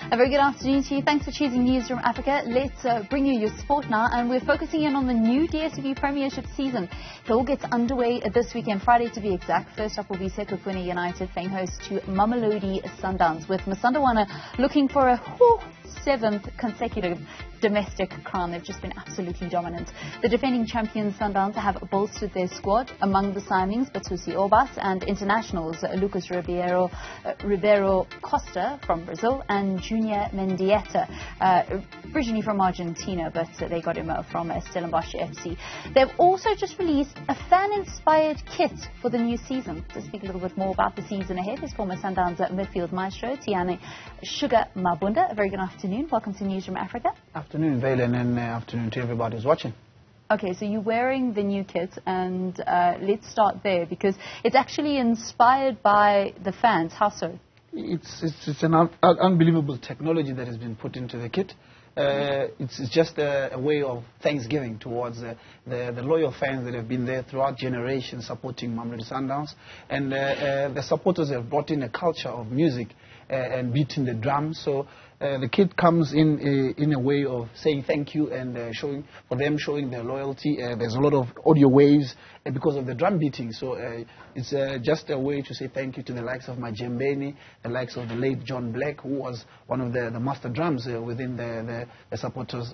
A very good afternoon to you. Thanks for choosing Newzroom Afrika. Let's bring you your sport now, and we're focusing in on the new DStv Premiership season. It all gets underway this weekend, Friday to be exact. First up will be Sekhukhune United playing host to Mamelodi Sundowns, with Masandawana looking for a seventh consecutive domestic crown. They've just been absolutely dominant. The defending champions Sundowns have bolstered their squad. Among the signings, Batusi Obas, and internationals Lucas Ribeiro Costa from Brazil and Junior Mendieta, originally from Argentina, but they got him from Stellenbosch FC. They've also just released a fan-inspired kit for the new season. To speak a little bit more about the season ahead is former Sundowns midfield maestroTiyani, Shuga Mabunda. A very good afternoon. Welcome to Newzroom Afrika. Afternoon, Vaylen, and afternoon to everybody who's watching. Okay, so you're wearing the new kit, and let's start there, because it's actually inspired by the fans. How so? It's an unbelievable technology that has been put into the kit. It's just a way of thanksgiving towards the loyal fans that have been there throughout generations supporting Mamelodi Sundowns. And the supporters have brought in a culture of music and beating the drum. So the kit comes in a way of saying thank you and showing their loyalty. There's a lot of audio waves because of the drum beating. So it's just a way to say thank you to the likes of my Jembeni, the likes of the late John Black, who was one of the master drums within the supporters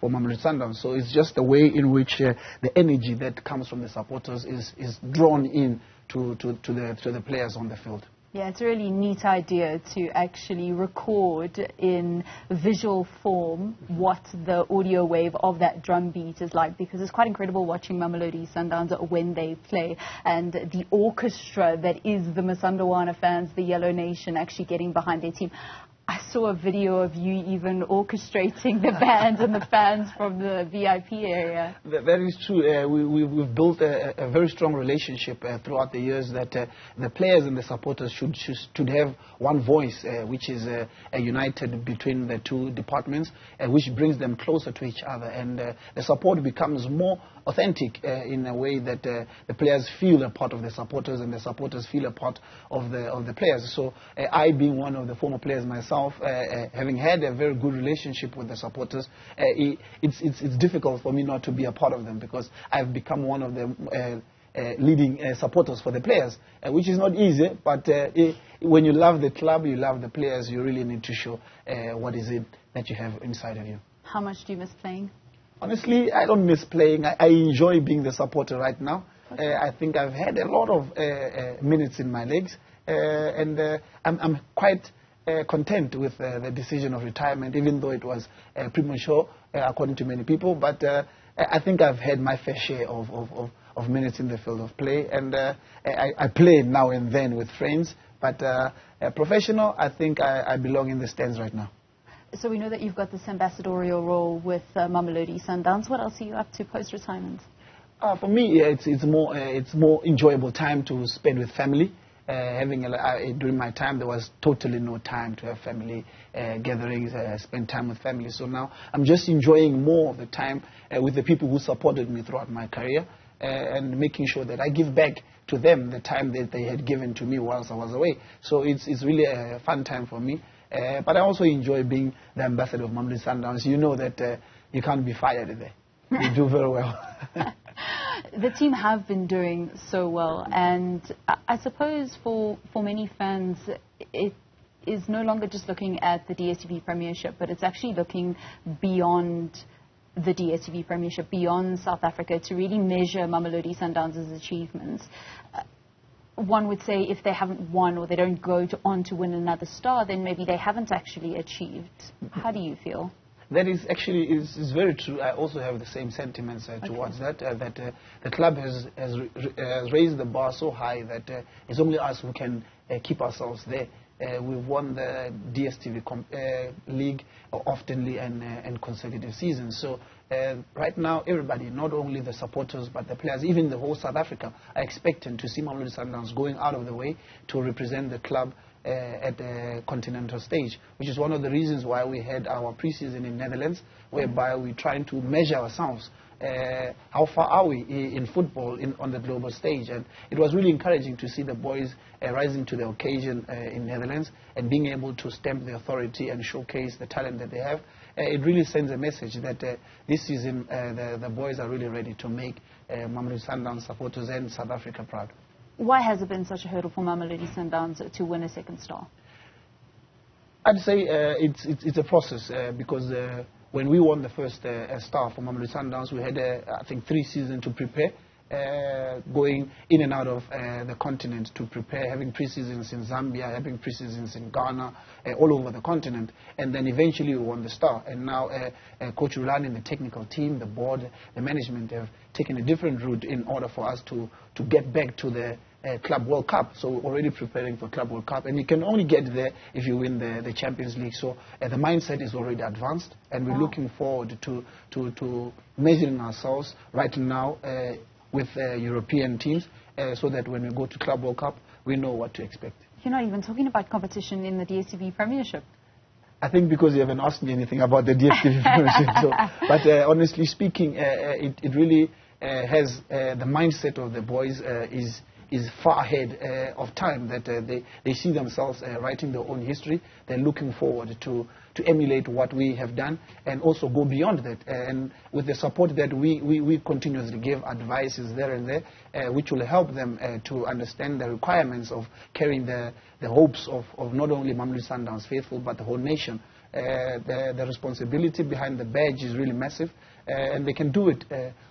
for Mamelodi Sundowns. So it's just a way in which the energy that comes from the supporters is drawn in to the players on the field. Yeah, it's a really neat idea to actually record in visual form what the audio wave of that drum beat is like, because it's quite incredible watching Mamelodi Sundowns when they play, and the orchestra that is the Masandawana fans, the Yellow Nation, actually getting behind their team. I saw a video of you even orchestrating the band and the fans from the VIP area. That is true. We've built a very strong relationship throughout the years, that the players and the supporters should have one voice, which is united between the two departments, which brings them closer to each other. And the support becomes more authentic in a way that the players feel a part of the supporters and the supporters feel a part of the players. So I, being one of the former players myself, having had a very good relationship with the supporters, it's difficult for me not to be a part of them, because I've become one of the leading supporters for the players, which is not easy, but when you love the club, you love the players, you really need to show what is it that you have inside of you. How much do you miss playing? Honestly, I don't miss playing. I enjoy being the supporter right now. Okay. I think I've had a lot of minutes in my legs, and I'm quite content with the decision of retirement, even though it was premature, according to many people. But I think I've had my fair share of minutes in the field of play, and I play now and then with friends. But professional, I think I belong in the stands right now. So we know that you've got this ambassadorial role with Mamelodi Sundowns. What else are you up to post-retirement? For me, it's more enjoyable time to spend with family. During my time, there was totally no time to have family gatherings, spend time with family. So now I'm just enjoying more of the time with the people who supported me throughout my career, and making sure that I give back to them the time that they had given to me whilst I was away. So it's really a fun time for me. But I also enjoy being the ambassador of Mamelodi Sundowns. You know that you can't be fired there. You do very well. The team have been doing so well, and I suppose for many fans, it is no longer just looking at the DStv Premiership, but it's actually looking beyond the DStv Premiership, beyond South Africa, to really measure Mamelodi Sundowns' achievements. One would say if they haven't won, or they don't go on to win another star, then maybe they haven't actually achieved. How do you feel? That is actually is very true. I also have the same sentiments towards that. The club has raised the bar so high that it's only us who can keep ourselves there. We've won the DStv League oftenly and consecutive seasons. So right now, everybody, not only the supporters but the players, even the whole South Africa, are expecting to see Mamelodi Sundowns going out of the way to represent the club at the continental stage, which is one of the reasons why we had our pre-season in Netherlands, whereby we're trying to measure ourselves how far are we in football on the global stage. And it was really encouraging to see the boys rising to the occasion in Netherlands and being able to stamp the authority and showcase the talent that they have. It really sends a message that this season the boys are really ready to make Mamelodi Sundowns supporters and South Africa proud. Why has it been such a hurdle for Mamelodi Sundowns to win a second star? I'd say it's a process because when we won the first star for Mamelodi Sundowns, we had, I think, 3 seasons to prepare, going in and out of the continent to prepare, having pre-seasons in Zambia, having pre-seasons in Ghana, all over the continent. And then eventually we won the star. And now Coach Rulani and the technical team, the board, the management have taken a different route in order for us to get back to the Club World Cup. So we're already preparing for Club World Cup, and you can only get there if you win the Champions League. So the mindset is already advanced, and we're looking forward to measuring ourselves right now with European teams, so that when we go to Club World Cup, we know what to expect. You're not even talking about competition in the DStv Premiership. I think because you haven't asked me anything about the DStv Premiership. So, but honestly speaking, it really has the mindset of the boys is far ahead of time, that they see themselves writing their own history. They're looking forward to emulate what we have done and also go beyond that. And with the support that we continuously give advices there and there, which will help them to understand the requirements of carrying the hopes of not only Mamelodi Sundowns faithful but the whole nation. The responsibility behind the badge is really massive, and they can do it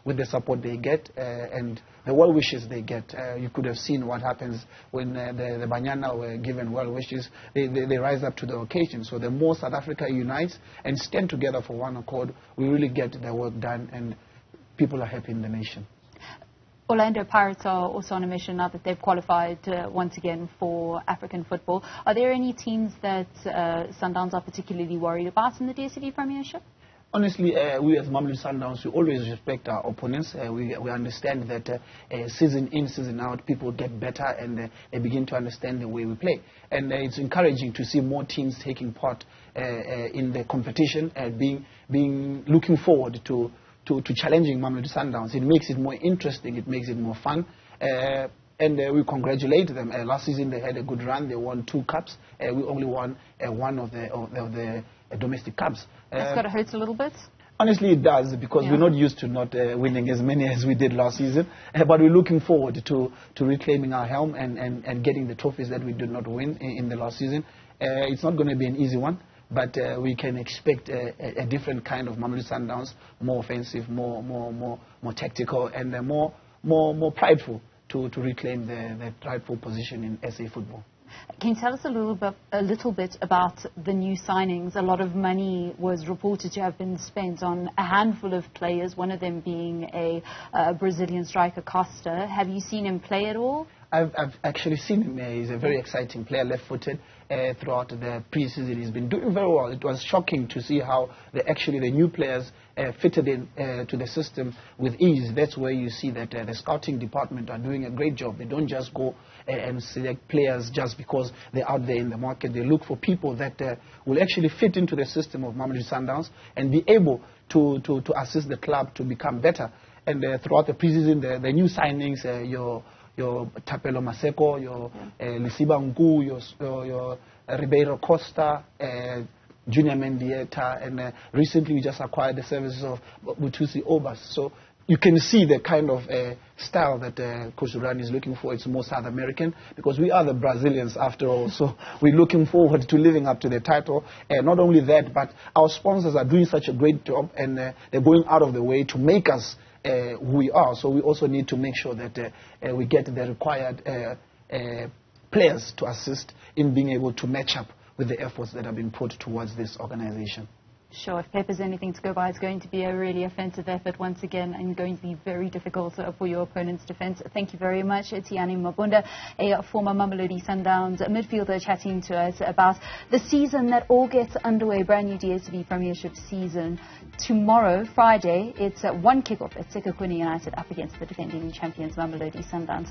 with the support they get and the well wishes they get. You could have seen what happens when the Banyana were given well wishes. They rise up to the occasion. So the more South Africa unites and stand together for one accord, we really get the work done, and people are happy in the nation. Orlando Pirates are also on a mission now that they've qualified once again for African football. Are there any teams that Sundowns are particularly worried about in the DStv Premiership? Honestly, we as Mamelodi Sundowns, we always respect our opponents. We understand that season in, season out, people get better and they begin to understand the way we play. And it's encouraging to see more teams taking part in the competition and looking forward to challenging Mamelodi Sundowns. It makes it more interesting, it makes it more fun. And we congratulate them. Last season they had a good run. They won 2 cups. We only won one of the domestic cups. That's got to hurt a little bit? Honestly, it does, because we're not used to not winning as many as we did last season. But we're looking forward to reclaiming our helm and getting the trophies that we did not win in the last season. It's not going to be an easy one, but we can expect a different kind of Mamelodi Sundowns, more offensive, more tactical, and more prideful to reclaim the rightful position in SA football. Can you tell us a little bit about the new signings? A lot of money was reported to have been spent on a handful of players, one of them being a Brazilian striker, Costa. Have you seen him play at all? I've actually seen him. He's a very exciting player, left-footed. Throughout the pre-season, he's been doing very well. It was shocking to see how the new players fitted in to the system with ease. That's where you see that the scouting department are doing a great job. They don't just go and select players just because they're out there in the market. They look for people that will actually fit into the system of Mamelodi Sundowns and be able to assist the club to become better. And throughout the pre-season, the new signings, your Tapelo Maseko, your Lisiba Ngu, your Ribeiro Costa, Junior Mendieta, and recently we just acquired the services of Butusi Obas. So you can see the kind of style that Coach Rulani is looking for. It's more South American, because we are the Brazilians after all. So we're looking forward to living up to the title. Not only that, but our sponsors are doing such a great job, and they're going out of the way to make us who we are. So we also need to make sure that we get the required players to assist in being able to match up with the efforts that have been put towards this organization. Sure, if Pepper's anything to go by, it's going to be a really offensive effort once again, and going to be very difficult for your opponent's defence. Thank you very much, Tiyani Mabunda, a former Mamelodi Sundowns midfielder, chatting to us about the season that all gets underway, brand new DStv Premiership season. Tomorrow, Friday, it's 1 kickoff at Sekhukhune United up against the defending champions Mamelodi Sundowns.